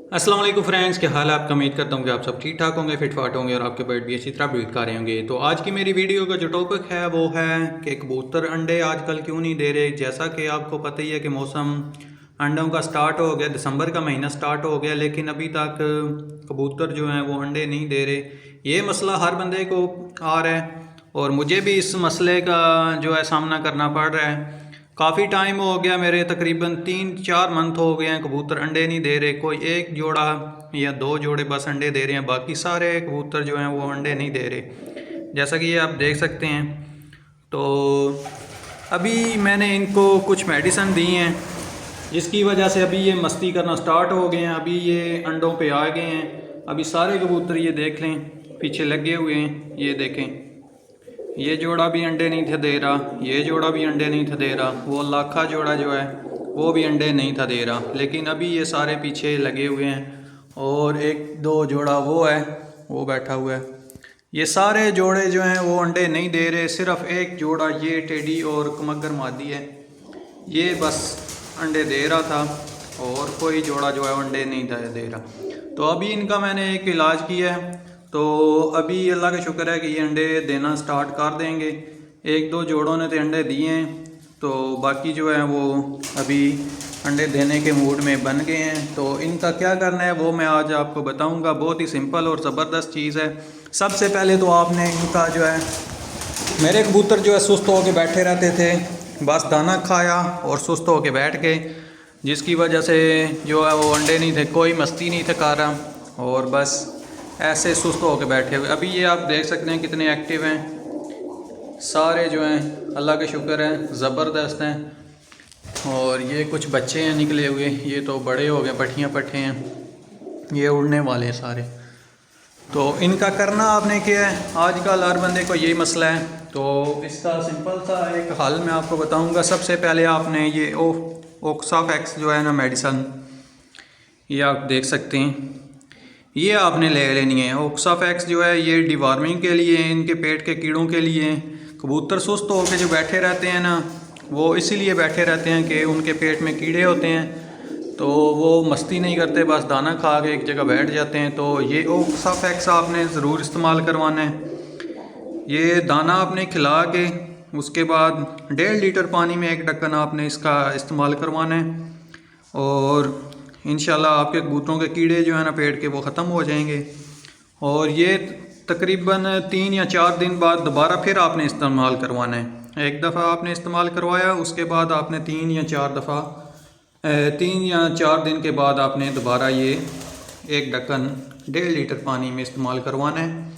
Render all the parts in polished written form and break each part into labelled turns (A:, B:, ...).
A: अस्सलाम वालेकुम फ्रेंड्स, क्या हाल है आपका। उम्मीद करता हूँ कि आप सब ठीक ठाक होंगे, फिट फाट होंगे और आपके बर्ड भी अच्छी तरह ब्रीड कर रहे होंगे। तो आज की मेरी वीडियो का जो टॉपिक है वो है कि कबूतर अंडे आजकल क्यों नहीं दे रहे। जैसा कि आपको पता ही है कि मौसम अंडों का स्टार्ट हो गया, दिसंबर का महीना स्टार्ट हो गया, लेकिन अभी तक कबूतर जो हैं वो अंडे नहीं दे रहे। ये मसला हर बंदे को आ रहा है और मुझे भी इस मसले का जो है सामना करना पड़ रहा है। काफ़ी टाइम हो गया, मेरे तकरीबन 3-4 मंथ हो गए हैं, कबूतर अंडे नहीं दे रहे। कोई एक जोड़ा या दो जोड़े बस अंडे दे रहे हैं, बाकी सारे कबूतर जो हैं वो अंडे नहीं दे रहे, जैसा कि ये आप देख सकते हैं। तो अभी मैंने इनको कुछ मेडिसन दी हैं जिसकी वजह से अभी ये मस्ती करना स्टार्ट हो गए हैं। अभी ये अंडों पे आ गए हैं। अभी सारे कबूतर ये देख लें पीछे लगे हुए हैं, ये देखें, ये जोड़ा भी अंडे नहीं था दे रहा, ये जोड़ा भी अंडे नहीं था दे रहा, वो लाखा जोड़ा जो है वो भी अंडे नहीं था दे रहा। लेकिन अभी ये सारे पीछे लगे हुए हैं और एक दो जोड़ा वो है, वो बैठा हुआ है। ये सारे जोड़े जो हैं वो अंडे नहीं दे रहे। सिर्फ एक जोड़ा ये टेडी और कमगर मादी है, ये बस अंडे दे रहा था और कोई जोड़ा जो है अंडे नहीं था दे रहा। तो अभी इनका मैंने एक इलाज किया है, तो अभी अल्लाह का शुक्र है कि ये अंडे देना स्टार्ट कर देंगे। एक दो जोड़ों ने तो अंडे दिए हैं, तो बाकी जो है वो अभी अंडे देने के मूड में बन गए हैं। तो इनका क्या करना है वो मैं आज आपको बताऊंगा। बहुत ही सिंपल और ज़बरदस्त चीज़ है। सबसे पहले तो आपने इनका जो है, मेरे कबूतर जो है सुस्त होकर बैठे रहते थे, बस दाना खाया और सुस्त होकर बैठ गए, जिसकी वजह से जो है वो अंडे नहीं थे, कोई मस्ती नहीं था कर रहा और बस ऐसे सुस्त होकर बैठे हुए। अभी ये आप देख सकते हैं कितने एक्टिव हैं, सारे जो हैं अल्लाह का शुक्र है ज़बरदस्त हैं। और ये कुछ बच्चे हैं निकले हुए, ये तो बड़े हो गए, पट्ठियाँ पट्ठे हैं, ये उड़ने वाले हैं सारे। तो इनका करना आपने क्या है, आजकल हर बंदे को यही मसला है। तो इसका सिंपल सा एक हल मैं आपको बताऊंगा। सबसे पहले आपने ये ओक्साफेक्स जो है ना मेडिसन, ये आप देख सकते हैं, ये आपने ले लेनी है। ओक्साफेक्स जो है ये डिवार्मिंग के लिए, इनके पेट के कीड़ों के लिए। कबूतर सुस्त होकर जो बैठे रहते हैं ना, वो इसीलिए बैठे रहते हैं कि उनके पेट में कीड़े होते हैं, तो वो मस्ती नहीं करते, बस दाना खा के एक जगह बैठ जाते हैं। तो ये ओक्साफेक्स आपने ज़रूर इस्तेमाल करवाना है। ये दाना आपने खिला के उसके बाद 1.5 लीटर पानी में 1 ढक्कन आपने इसका इस्तेमाल करवाना है और इंशाल्लाह आपके कबूतरों के कीड़े जो है ना पेट के वो ख़त्म हो जाएंगे। और ये तकरीबन 3 या 4 दिन बाद दोबारा फिर आपने इस्तेमाल करवाना है। एक दफ़ा आपने इस्तेमाल करवाया, उसके बाद आपने 3 या 4 दिन के बाद आपने दोबारा ये 1 ढक्कन 1.5 लीटर पानी में इस्तेमाल करवाना है।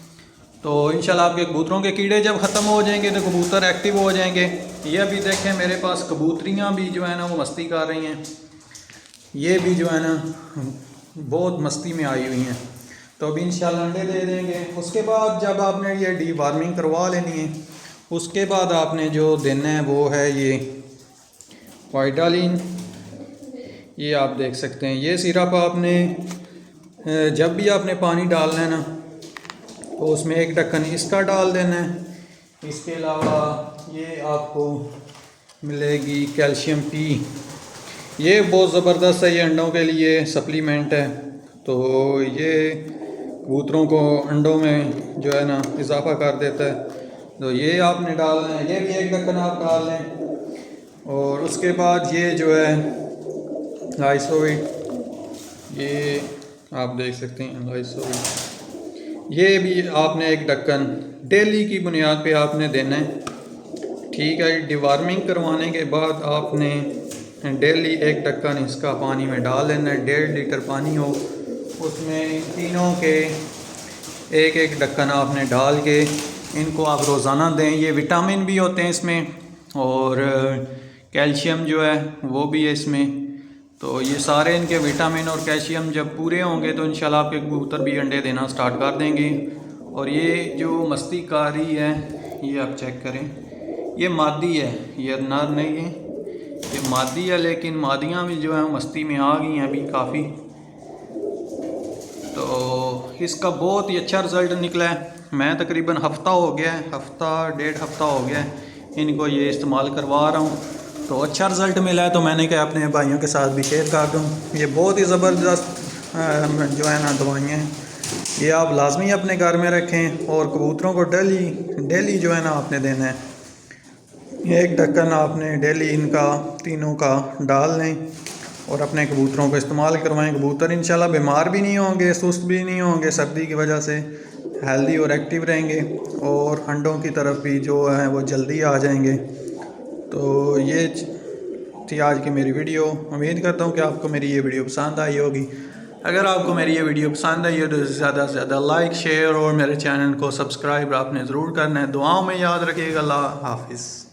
A: तो इंशाल्लाह आपके कबूतरों के कीड़े जब ख़त्म हो जाएंगे तो कबूतर एक्टिव हो जाएंगे। ये अभी देखें मेरे पास कबूतरियाँ भी जो है ना वो मस्ती कर रही हैं, ये भी जो है ना बहुत मस्ती में आई हुई हैं। तो अभी इंशाल्लाह अंडे दे देंगे। उसके बाद जब आपने ये डीवार्मिंग करवा लेनी है, उसके बाद आपने जो देना है वो है ये वाइटालिन। ये आप देख सकते हैं, ये सिरप आपने जब भी आपने पानी डालना है ना तो उसमें 1 ढक्कन इसका डाल देना है। इसके अलावा ये आपको मिलेगी कैल्शियम पी, ये बहुत ज़बरदस्त है, ये अंडों के लिए सप्लीमेंट है। तो ये कबूतरों को अंडों में जो है ना इजाफ़ा कर देता है। तो ये आपने डालना है, ये भी 1 ढक्कन आप डाल लें। और उसके बाद ये जो है लाइसोविट, ये आप देख सकते हैं लाइसोविट, ये भी आपने 1 ढक्कन डेली की बुनियाद पे आपने देना है। ठीक है, डिवार्मिंग करवाने के बाद आपने डेली 1 ढक्कन इसका पानी में डाल देना है। 1.5 लीटर पानी हो, उसमें तीनों के 1-1 ढक्कन आपने डाल के इनको आप रोज़ाना दें। ये विटामिन भी होते हैं इसमें और कैल्शियम जो है वो भी है इसमें। तो ये सारे इनके विटामिन और कैल्शियम जब पूरे होंगे तो इंशाल्लाह आपके कबूतर भी अंडे देना स्टार्ट कर देंगे। और ये जो मस्ती कारी है, ये आप चेक करें, ये मादी है, ये नर नहीं है, ये मादी है। लेकिन मादियाँ भी जो है मस्ती में आ गई हैं अभी काफ़ी। तो इसका बहुत ही अच्छा रिज़ल्ट निकला है। मैं तकरीबन हफ़्ता हो गया है, हफ़्ता 1.5 हफ़्ता हो गया है इनको ये इस्तेमाल करवा रहा हूँ। तो अच्छा रिज़ल्ट मिला है, तो मैंने कहा अपने भाइयों के साथ भी शेयर कर दूँ। ये बहुत ही ज़बरदस्त जो है ना दवाइयाँ, ये आप लाजमी अपने घर में रखें और कबूतरों को डेली जो है ना आपने देना है। एक ढक्कन आपने डेली इनका तीनों का डाल लें और अपने कबूतरों को इस्तेमाल करवाएं। कबूतर इंशाल्लाह बीमार भी नहीं होंगे, सुस्त भी नहीं होंगे, सर्दी की वजह से हेल्दी और एक्टिव रहेंगे और अंडों की तरफ भी जो है वो जल्दी आ जाएंगे। तो ये थी आज की मेरी वीडियो। उम्मीद करता हूँ कि आपको मेरी ये वीडियो पसंद आई होगी। अगर आपको मेरी ये वीडियो पसंद आई है तो ज़्यादा से ज़्यादा लाइक, शेयर और मेरे चैनल को सब्सक्राइब आपने ज़रूर करना है। दुआओं में याद रखिएगा। अल्लाह हाफिज़।